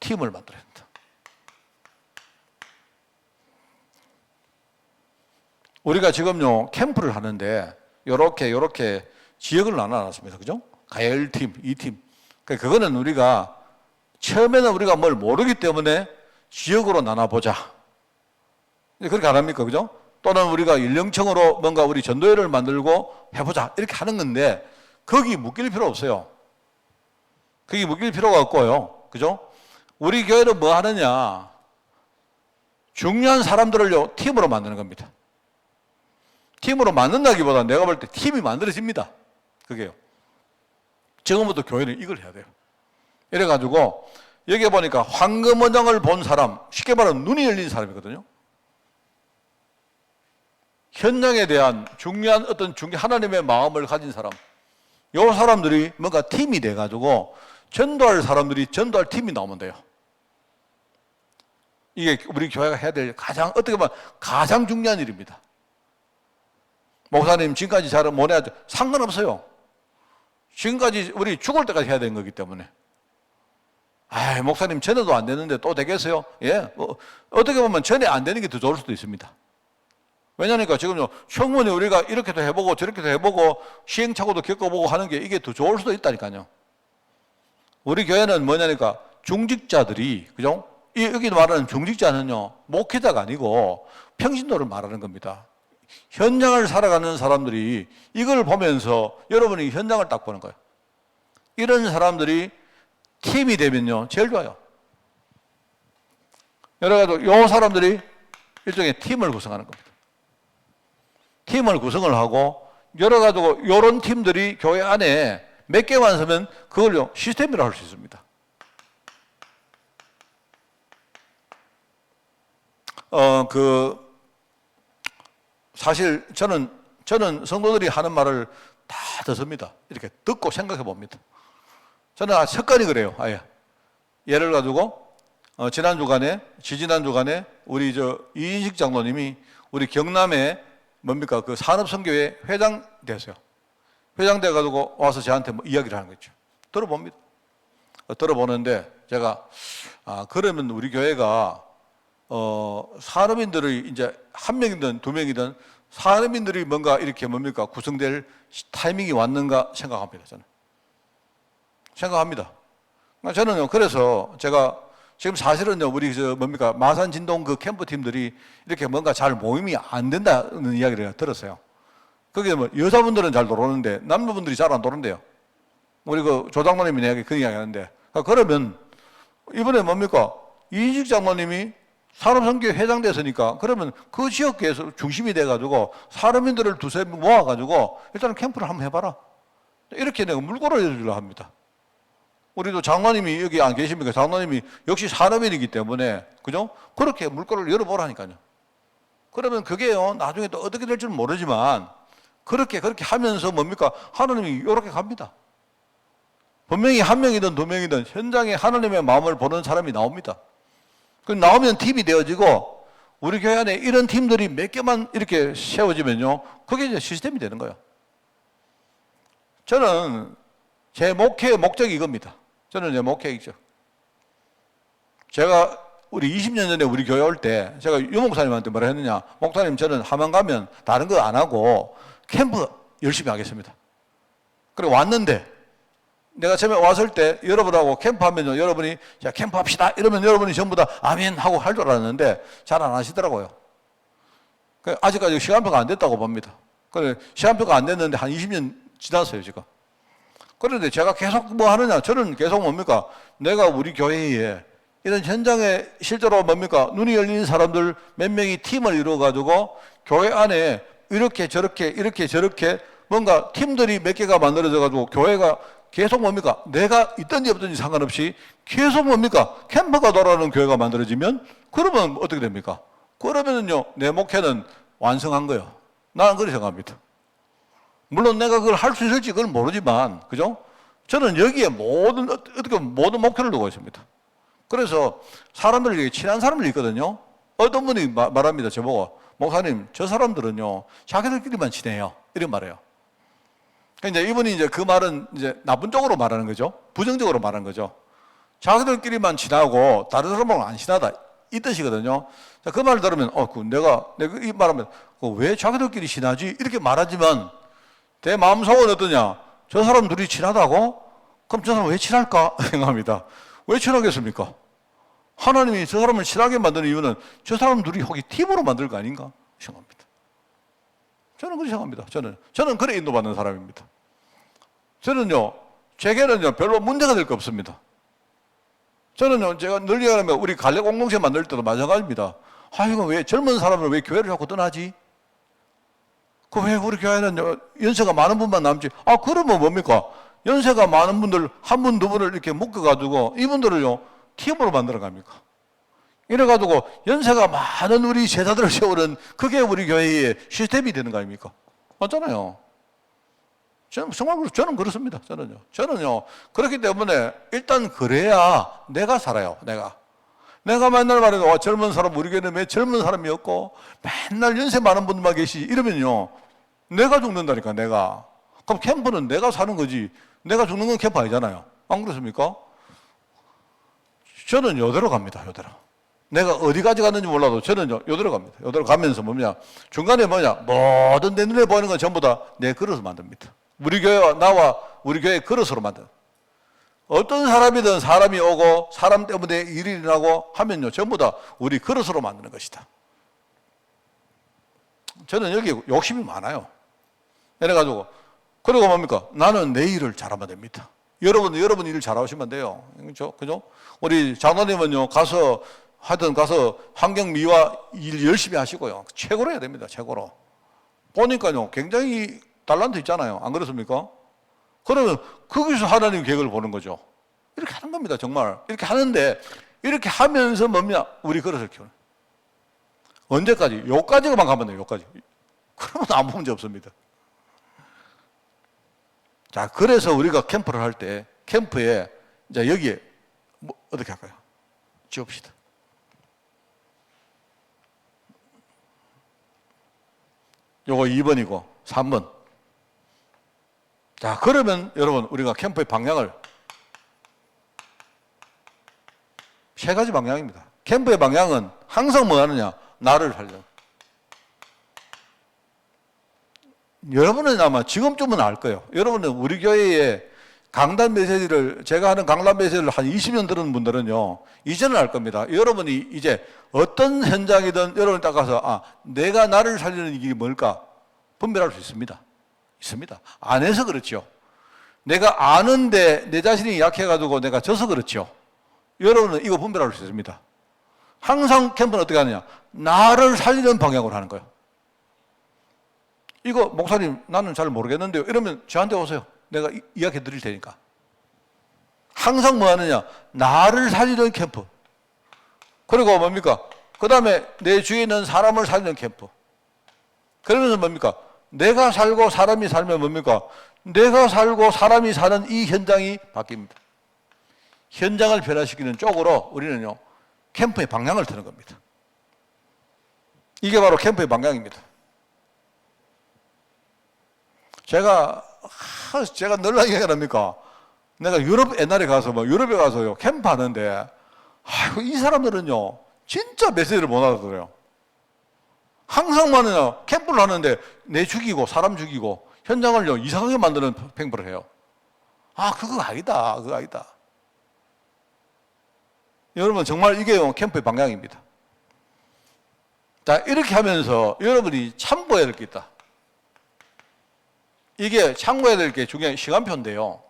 [SPEAKER 4] 팀을 만들어야 된다. 우리가 지금요, 캠프를 하는데, 요렇게 지역을 나눠놨습니다. 그죠? 가열팀, 이팀. 그거는 우리가, 처음에는 우리가 뭘 모르기 때문에 지역으로 나눠보자. 그렇게 안 합니까? 그죠? 또는 우리가 연령층으로 뭔가 우리 전도회를 만들고 해보자. 이렇게 하는 건데, 거기 묶일 필요 없어요. 거기 묶일 필요가 없고요. 그죠? 우리 교회는 뭐 하느냐? 중요한 사람들을요, 팀으로 만드는 겁니다. 팀으로 만든다기보다 내가 볼 때 팀이 만들어집니다. 그게요. 지금부터 교회는 이걸 해야 돼요. 이래가지고, 여기 보니까 황금원장을 본 사람, 쉽게 말하면 눈이 열린 사람이거든요. 현장에 대한 중요한 하나님의 마음을 가진 사람. 요 사람들이 뭔가 팀이 돼가지고, 전도할 사람들이 전도할 팀이 나오면 돼요. 이게 우리 교회가 해야 될 어떻게 보면 가장 중요한 일입니다. 목사님 지금까지 잘 못해야죠. 상관없어요. 지금까지 우리 죽을 때까지 해야 되는 거기 때문에. 목사님 전에도 안 되는데 또 되겠어요? 예. 어떻게 보면 전에 안 되는 게 더 좋을 수도 있습니다. 왜냐니까 지금요, 충분히 우리가 이렇게도 해보고 저렇게도 해보고 시행착오도 겪어보고 하는 게 이게 더 좋을 수도 있다니까요. 우리 교회는 뭐냐니까 중직자들이, 그죠? 여기 말하는 중직자는요, 목회자가 아니고 평신도를 말하는 겁니다. 현장을 살아가는 사람들이 이걸 보면서 여러분이 현장을 딱 보는 거예요. 이런 사람들이 팀이 되면요, 제일 좋아요. 여러가지고 요 사람들이 일종의 팀을 구성하는 겁니다. 팀을 구성을 하고 여러가지고 요런 팀들이 교회 안에 몇 개 완성하면 그걸요, 시스템이라고 할 수 있습니다. 사실 저는 성도들이 하는 말을 다 듣습니다. 이렇게 듣고 생각해 봅니다. 저는 습관이 그래요, 아예. 예를 가지고, 지지난 주간에 우리 이인식 장로님이 우리 경남에 뭡니까? 그 산업선교회 회장 됐어요. 회장 돼가지고 와서 저한테 뭐 이야기를 하는 거죠. 들어봅니다. 들어보는데 제가, 그러면 우리 교회가, 산업인들의 이제 한 명이든 두 명이든 산업인들이 뭔가 이렇게 뭡니까? 구성될 타이밍이 왔는가 생각합니다, 저는. 생각합니다. 저는요, 그래서 제가 지금 사실은요, 우리 마산 진동 그 캠프 팀들이 이렇게 뭔가 잘 모임이 안 된다는 이야기를 들었어요. 그게 뭐 여자분들은 잘 노는데 남자분들이 잘 안 노는데요. 우리 그 조장로님이 내가 그 이야기 하는데, 그러면 이번에 뭡니까? 이직 장로님이 산업선교 회장 됐으니까 그러면 그 지역에서 중심이 돼가지고 사람인들을 두세 명 모아가지고 일단은 캠프를 한번 해봐라. 이렇게 내가 물꼬를 열주려 합니다. 우리도 장로님이 여기 안 계십니까? 장로님이 역시 산업인이기 때문에, 그죠? 그렇게 물꼬를 열어보라니까요. 그러면 그게요, 나중에 또 어떻게 될지는 모르지만, 그렇게 하면서 뭡니까? 하나님이 이렇게 갑니다. 분명히 한 명이든 두 명이든 현장에 하나님의 마음을 보는 사람이 나옵니다. 그 나오면 팀이 되어지고, 우리 교회 안에 이런 팀들이 몇 개만 이렇게 세워지면요, 그게 이제 시스템이 되는 거예요. 저는 제 목회의 목적이 이겁니다. 저는 제 목회이죠. 제가 우리 20년 전에 우리 교회 올 때 제가 유 목사님한테 뭐라 했느냐. 목사님, 저는 하만 가면 다른 거 안 하고 캠프 열심히 하겠습니다. 그리고 왔는데 내가 처음에 왔을 때 여러분하고 캠프하면요, 여러분이 자 캠프 합시다 이러면 여러분이 전부 다 아멘 하고 할 줄 알았는데 잘 안 하시더라고요. 아직까지 시간표가 안 됐다고 봅니다. 그래 시간표가 안 됐는데 한 20년 지났어요 지금. 그런데 제가 계속 뭐 하느냐, 저는 계속 뭡니까, 내가 우리 교회에 이런 현장에 실제로 뭡니까, 눈이 열린 사람들 몇 명이 팀을 이루어가지고 교회 안에 이렇게 저렇게 뭔가 팀들이 몇 개가 만들어져가지고 교회가 계속 뭡니까, 내가 있든지 없든지 상관없이 계속 뭡니까, 캠프가 돌아가는 교회가 만들어지면 그러면 어떻게 됩니까? 그러면은요, 내 목회는 완성한 거예요. 나는 그렇게 생각합니다. 물론 내가 그걸 할 수 있을지 그건 모르지만, 그죠? 저는 여기에 어떻게 모든 목표를 두고 있습니다. 그래서 사람들이 친한 사람들이 있거든요. 어떤 분이 말합니다. 저보고, 목사님, 저 사람들은요, 자기들끼리만 친해요. 이런 말해요. 그러니까 이분이 이제 그 말은 이제 나쁜 쪽으로 말하는 거죠. 부정적으로 말하는 거죠. 자기들끼리만 친하고 다른 사람하고는 안 친하다. 이 뜻이거든요. 자, 그 말을 들으면, 내가 이 말하면, 왜 자기들끼리 친하지? 이렇게 말하지만, 내 마음속은 어떠냐? 저 사람 둘이 친하다고? 그럼 저 사람 왜 친할까? 생각합니다. 왜 친하겠습니까? 하나님이 저 사람을 친하게 만드는 이유는 저 사람 둘이 혹시 팀으로 만들 거 아닌가? 생각합니다. 저는 그렇게 생각합니다. 저는 그래 인도받는 사람입니다. 저는요, 제게는요, 별로 문제가 될 거 없습니다. 저는요, 제가 늘 얘기하면 우리 갈래 공동체 만들 때도 마찬가지입니다. 이거 왜 젊은 사람을 왜 교회를 자꾸 떠나지? 왜 우리 교회는 연세가 많은 분만 남지? 그러면 뭡니까? 연세가 많은 분들 한 분, 두 분을 이렇게 묶어가지고 이분들을요, 팀으로 만들어 갑니까? 이래가지고 연세가 많은 우리 제자들을 세우는 그게 우리 교회의 시스템이 되는 거 아닙니까? 맞잖아요. 저는 그렇습니다. 저는요. 그렇기 때문에 일단 그래야 내가 살아요. 내가 맨날 말해도 젊은 사람, 우리 교회는 왜 젊은 사람이 없고 맨날 연세 많은 분만 계시지 이러면요, 내가 죽는다니까. 그럼 캠프는 내가 사는 거지, 내가 죽는 건 캠프 아니잖아요. 안 그렇습니까? 저는 요대로 갑니다. 내가 어디까지 갔는지 몰라도 저는 요대로 갑니다. 요대로 가면서 중간에 모든 내 눈에 보이는 건 전부 다 내 그릇을 만듭니다. 우리 교회와 나와 우리 교회 그릇으로 만든, 어떤 사람이든 사람이 오고 사람 때문에 일이 일어나고 하면요, 전부 다 우리 그릇으로 만드는 것이다. 저는 여기 욕심이 많아요. 이래가지고, 그리고 뭡니까? 나는 내 일을 잘하면 됩니다. 여러분 일을 잘하시면 돼요. 그죠? 우리 장로님은요, 가서 환경미화 일 열심히 하시고요. 최고로 해야 됩니다. 최고로. 보니까요, 굉장히 달란트 있잖아요. 안 그렇습니까? 그러면 거기서 하나님 계획을 보는 거죠. 이렇게 하는 겁니다. 정말. 이렇게 하는데, 이렇게 하면서 우리 그릇을 키우는. 언제까지? 요까지만 가면 돼요. 요까지. 그러면 아무 문제 없습니다. 자, 그래서 우리가 캠프를 할 때, 캠프에, 이제 여기에, 어떻게 할까요? 지읍시다. 요거 2번이고, 3번. 자, 그러면 여러분, 우리가 캠프의 방향을, 3가지 방향입니다. 캠프의 방향은 항상 뭐 하느냐? 나를 살려. 여러분은 아마 지금쯤은 알 거예요. 여러분은 우리 교회에 강단 메시지를, 제가 하는 강단 메시지를 한 20년 들은 분들은요, 이제는 알 겁니다. 여러분이 이제 어떤 현장이든 여러분이 딱 가서, 내가 나를 살리는 길이 뭘까? 분별할 수 있습니다. 있습니다. 안 해서 그렇죠. 내가 아는데 내 자신이 약해가지고 내가 져서 그렇죠. 여러분은 이거 분별할 수 있습니다. 항상 캠프는 어떻게 하느냐? 나를 살리는 방향으로 하는 거예요. 이거 목사님 나는 잘 모르겠는데요. 이러면 저한테 오세요. 내가 이야기해 드릴 테니까. 항상 뭐 하느냐? 나를 살리는 캠프. 그리고 뭡니까? 그 다음에 내 주위에 있는 사람을 살리는 캠프. 그러면서 뭡니까? 내가 살고 사람이 살면 뭡니까? 내가 살고 사람이 사는 이 현장이 바뀝니다. 현장을 변화시키는 쪽으로 우리는요, 캠프의 방향을 트는 겁니다. 이게 바로 캠프의 방향입니다. 제가 늘 얘기합니까? 내가 유럽 옛날에 가서 유럽에 가서요 캠프 하는데 이 사람들은요 진짜 메시지를 못 알아들어요. 항상 뭐냐 캠프를 하는데 내 죽이고 사람 죽이고 현장을요 이상하게 만드는 팽배를 해요. 그거 아니다. 그거 아니다. 여러분 정말 이게 캠프의 방향입니다. 자, 이렇게 하면서 여러분이 참고해야 될 게 있다. 이게 참고해야 될 게 중요한 시간표인데요.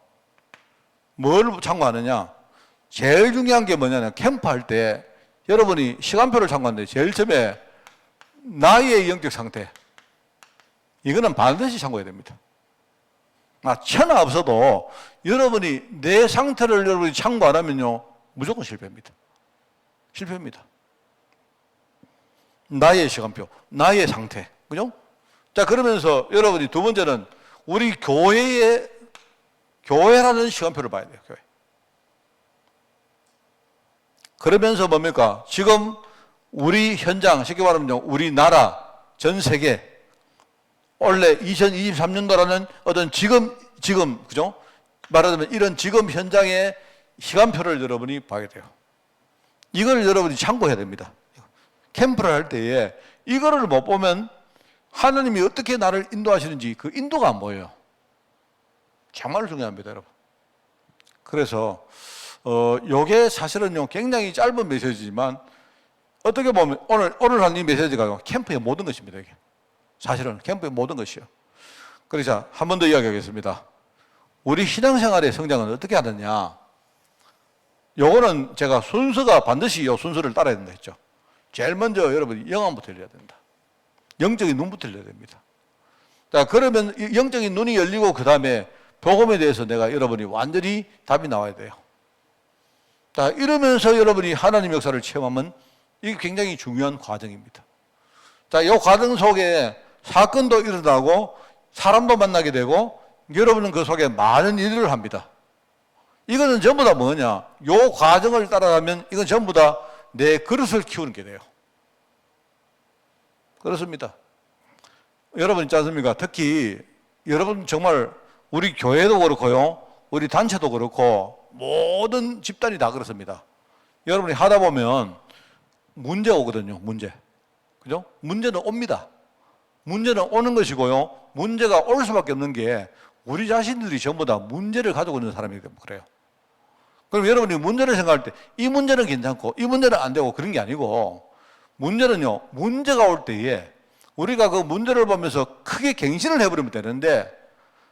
[SPEAKER 4] 뭘 참고하느냐? 제일 중요한 게 뭐냐면 캠프할 때 여러분이 시간표를 참고하는데 제일 처음에 나의 영적 상태. 이거는 반드시 참고해야 됩니다. 천하 없어도 여러분이 내 상태를 여러분이 참고 안 하면요 무조건 실패입니다. 실패입니다. 나의 시간표, 나의 상태. 그죠? 자, 그러면서 여러분이 두 번째는 우리 교회라는 시간표를 봐야 돼요, 교회. 그러면서 뭡니까? 지금 우리 현장, 쉽게 말하면 우리나라, 전 세계, 원래 2023년도라는 어떤 지금, 그죠? 말하자면 이런 지금 현장의 시간표를 여러분이 봐야 돼요. 이걸 여러분이 참고해야 됩니다. 캠프를 할 때에 이거를 못 보면 하나님이 어떻게 나를 인도하시는지 그 인도가 안 보여요. 정말 중요합니다, 여러분. 그래서 요게 사실은요 굉장히 짧은 메시지지만 어떻게 보면 오늘 한 이 메시지가 캠프의 모든 것입니다. 이게 사실은 캠프의 모든 것이요. 그래서 한 번 더 이야기하겠습니다. 우리 신앙생활의 성장은 어떻게 하느냐? 요거는 제가 순서가 반드시 요 순서를 따라야 된다 했죠. 제일 먼저 여러분이 영안부터 열려야 된다. 영적인 눈부터 열려야 됩니다. 자, 그러면 영적인 눈이 열리고 그 다음에 복음에 대해서 내가 여러분이 완전히 답이 나와야 돼요. 자, 이러면서 여러분이 하나님 역사를 체험하면 이게 굉장히 중요한 과정입니다. 자, 이 과정 속에 사건도 일어나고 사람도 만나게 되고 여러분은 그 속에 많은 일을 합니다. 이거는 전부 다 뭐냐? 이 과정을 따라가면 이건 전부 다 내 그릇을 키우는 게 돼요. 그렇습니다. 여러분 있지 않습니까? 특히 여러분 정말 우리 교회도 그렇고요. 우리 단체도 그렇고 모든 집단이 다 그렇습니다. 여러분이 하다 보면 문제가 오거든요. 문제. 그죠? 문제는 옵니다. 문제는 오는 것이고요. 문제가 올 수밖에 없는 게 우리 자신들이 전부 다 문제를 가지고 있는 사람이기 때문에 그래요. 그럼 여러분이 문제를 생각할 때 이 문제는 괜찮고 이 문제는 안 되고 그런 게 아니고 문제는요. 문제가 올 때에 우리가 그 문제를 보면서 크게 갱신을 해버리면 되는데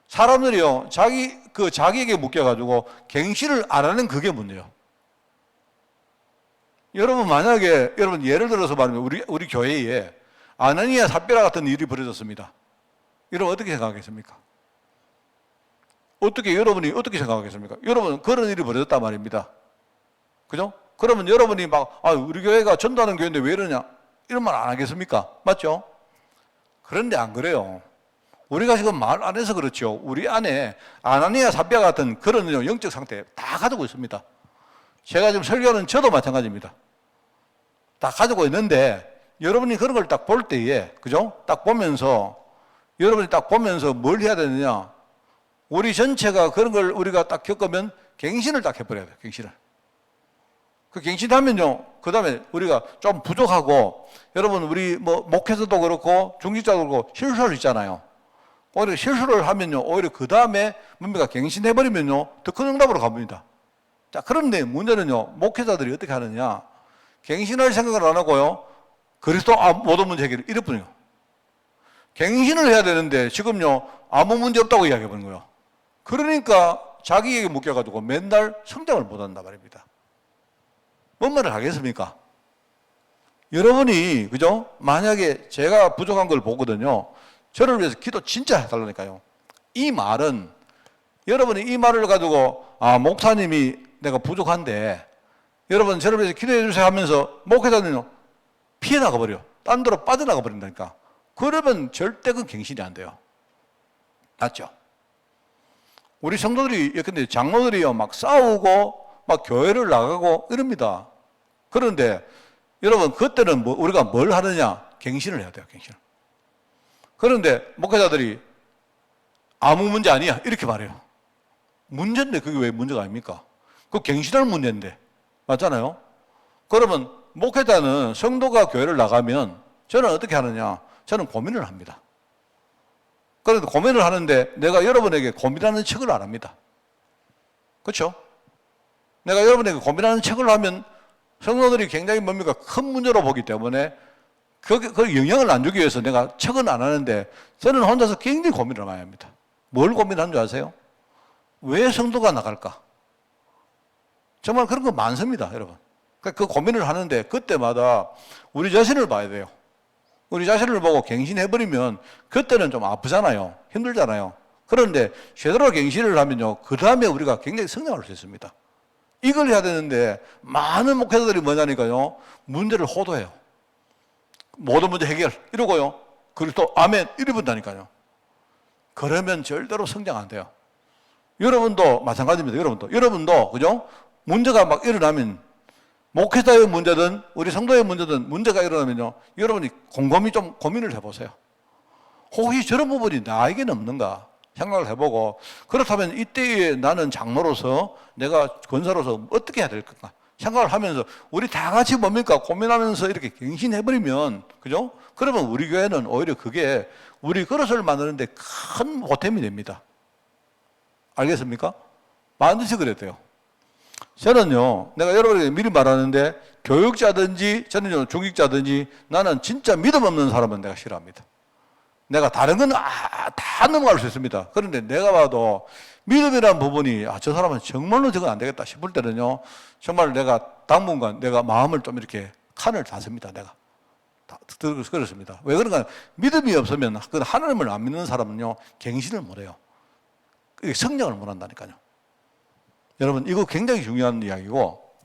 [SPEAKER 4] 사람들이요. 자기에게 묶여가지고 갱신을 안 하는 그게 문제예요. 여러분 만약에 여러분 예를 들어서 말하면 우리 교회에 아나니아 삽비라 같은 일이 벌어졌습니다. 여러분 어떻게 생각하겠습니까? 여러분이 어떻게 생각하겠습니까? 여러분 그런 일이 벌어졌단 말입니다. 그죠? 그러면 여러분이 우리 교회가 전도하는 교회인데 왜 이러냐? 이런 말 안 하겠습니까? 맞죠? 그런데 안 그래요. 우리가 지금 말 안 해서 그렇죠. 우리 안에 아나니아 삽비라 같은 그런 영적 상태 다 가지고 있습니다. 제가 지금 설교하는 저도 마찬가지입니다. 다 가지고 있는데 여러분이 그런 걸 딱 볼 때에, 그죠? 여러분이 딱 보면서 뭘 해야 되느냐? 우리 전체가 그런 걸 우리가 딱 겪으면 갱신을 딱 해버려야 돼요. 갱신을. 그 갱신하면요. 그 다음에 우리가 좀 부족하고 여러분 우리 목회자도 그렇고 중직자도 그렇고 실수할 수 있잖아요. 오히려 실수를 하면요, 오히려 그 다음에 뭡니까? 갱신해버리면요, 더 큰 응답으로 갑니다. 자, 그런데 문제는요, 목회자들이 어떻게 하느냐? 갱신할 생각을 안 하고요, 그리스도 모든 문제 해결 이랬뿐이요. 갱신을 해야 되는데 지금요, 아무 문제 없다고 이야기해버린 거예요. 그러니까 자기에게 묶여가지고 맨날 성장을 못한단 말입니다. 뭔 말을 하겠습니까? 여러분이, 그죠? 만약에 제가 부족한 걸 보거든요. 저를 위해서 기도 진짜 해달라니까요. 이 말은, 여러분이 이 말을 가지고, 목사님이 내가 부족한데, 여러분 저를 위해서 기도해 주세요 하면서 목회자는요, 피해 나가버려. 딴 데로 빠져나가 버린다니까. 그러면 절대 그 갱신이 안 돼요. 맞죠? 우리 성도들이, 근데 장로들이요, 막 싸우고, 막 교회를 나가고 이럽니다. 그런데 여러분, 그때는 우리가 뭘 하느냐? 갱신을 해야 돼요, 갱신을. 그런데 목회자들이 아무 문제 아니야, 이렇게 말해요. 문제인데 그게 왜 문제가 아닙니까? 그 갱신할 문제인데. 맞잖아요? 그러면 목회자는 성도가 교회를 나가면 저는 어떻게 하느냐? 저는 고민을 합니다. 그런데 고민을 하는데 내가 여러분에게 고민하는 척을 안 합니다. 그렇죠? 내가 여러분에게 고민하는 척을 하면 성도들이 굉장히 뭡니까? 큰 문제로 보기 때문에 그 영향을 안 주기 위해서 내가 척은 안 하는데 저는 혼자서 굉장히 고민을 많이 합니다. 뭘 고민하는 줄 아세요? 왜 성도가 나갈까? 정말 그런 거 많습니다, 여러분. 그 고민을 하는데 그때마다 우리 자신을 봐야 돼요. 우리 자신을 보고 갱신해버리면 그때는 좀 아프잖아요. 힘들잖아요. 그런데 제대로 갱신을 하면요, 그 다음에 우리가 굉장히 성장할 수 있습니다. 이걸 해야 되는데 많은 목회자들이 뭐냐니까요, 문제를 호도해요. 모든 문제 해결 이러고요, 그리고 또 아멘 이러본다니까요. 그러면 절대로 성장 안 돼요. 여러분도 마찬가지입니다. 여러분도 그죠? 문제가 막 일어나면, 목회자의 문제든 우리 성도의 문제든 문제가 일어나면요, 여러분이 곰곰이 좀 고민을 해보세요. 혹시 저런 부분이 나에게는 없는가 생각을 해보고, 그렇다면 이때에 나는 장로로서, 내가 권사로서 어떻게 해야 될 건가 생각을 하면서 우리 다 같이 뭡니까? 고민하면서 이렇게 갱신해버리면, 그죠? 그러면 우리 교회는 오히려 그게 우리 그릇을 만드는데 큰 보탬이 됩니다. 알겠습니까? 반드시 그래야 돼요. 저는요, 내가 여러분에게 미리 말하는데, 교육자든지, 저는요, 중직자든지, 나는 진짜 믿음 없는 사람은 내가 싫어합니다. 내가 다른 건 다 넘어갈 수 있습니다. 그런데 내가 봐도 믿음이라는 부분이, 저 사람은 정말로 저건 안 되겠다 싶을 때는요, 정말 내가 당분간 내가 마음을 좀 이렇게 칸을 닫습니다. 내가. 그렇습니다. 왜 그런가? 믿음이 없으면, 그 하나님을 안 믿는 사람은요, 갱신을 못 해요. 성장을 못 한다니까요. 여러분, 이거 굉장히 중요한 이야기고,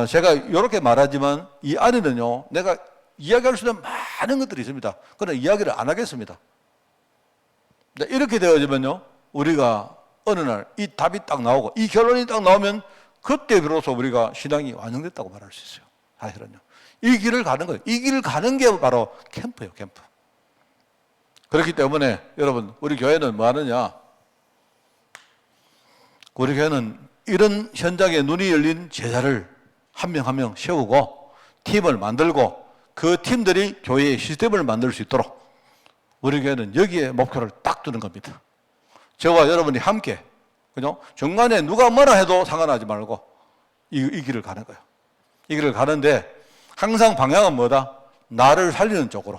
[SPEAKER 4] 제가 이렇게 말하지만 이 안에는요, 내가 이야기할 수 있는 많은 것들이 있습니다. 그러나 이야기를 안 하겠습니다. 이렇게 되어지면요, 우리가 어느 날 이 답이 딱 나오고 이 결론이 딱 나오면 그때 비로소 우리가 신앙이 완성됐다고 말할 수 있어요. 사실은요. 이 길을 가는 거예요. 이 길을 가는 게 바로 캠프예요, 캠프. 그렇기 때문에 여러분, 우리 교회는 뭐 하느냐? 우리 교회는 이런 현장에 눈이 열린 제자를 한 명 한 명 세우고 팀을 만들고 그 팀들이 교회의 시스템을 만들 수 있도록 우리 교회는 여기에 목표를 딱 두는 겁니다. 저와 여러분이 함께, 그죠? 중간에 누가 뭐라 해도 상관하지 말고 이 길을 가는 거예요. 이 길을 가는데 항상 방향은 뭐다? 나를 살리는 쪽으로.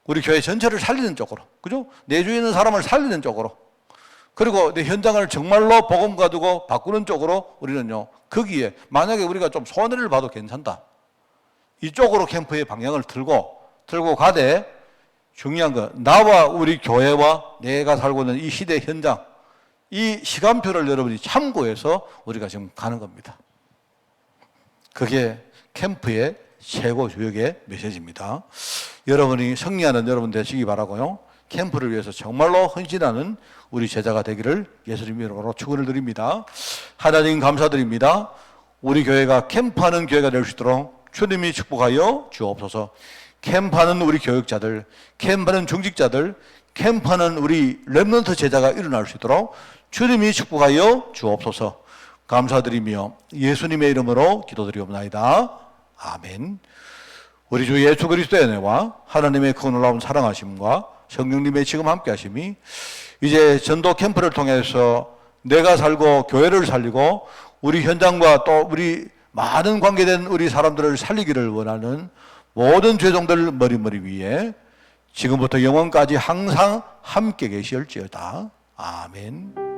[SPEAKER 4] 우리 교회 전체를 살리는 쪽으로. 그죠? 내 주위에 있는 사람을 살리는 쪽으로. 그리고 내 현장을 정말로 복음 가지고 바꾸는 쪽으로 우리는요, 거기에 만약에 우리가 좀 손해를 봐도 괜찮다. 이쪽으로 캠프의 방향을 들고 가되 중요한 건 나와 우리 교회와 내가 살고 있는 이 시대 현장, 이 시간표를 여러분이 참고해서 우리가 지금 가는 겁니다. 그게 캠프의 최고 주역의 메시지입니다. 여러분이 승리하는 여러분 되시기 바라고요. 캠프를 위해서 정말로 헌신하는 우리 제자가 되기를 예수님 이름으로 축원을 드립니다. 하나님 감사드립니다. 우리 교회가 캠프하는 교회가 될 수 있도록 주님이 축복하여 주옵소서. 캠프하는 우리 교육자들, 캠프하는 중직자들, 캠프하는 우리 렘넌트 제자가 일어날 수 있도록 주님이 축복하여 주옵소서. 감사드리며 예수님의 이름으로 기도드리옵나이다. 아멘. 우리 주 예수 그리스도의 은혜와 하나님의 그 놀라운 사랑하심과 성령님의 지금 함께 하심이 이제 전도 캠프를 통해서 내가 살고 교회를 살리고 우리 현장과 또 우리 많은 관계된 우리 사람들을 살리기를 원하는 모든 죄종들 머리머리 위에 지금부터 영원까지 항상 함께 계실지어다. 아멘.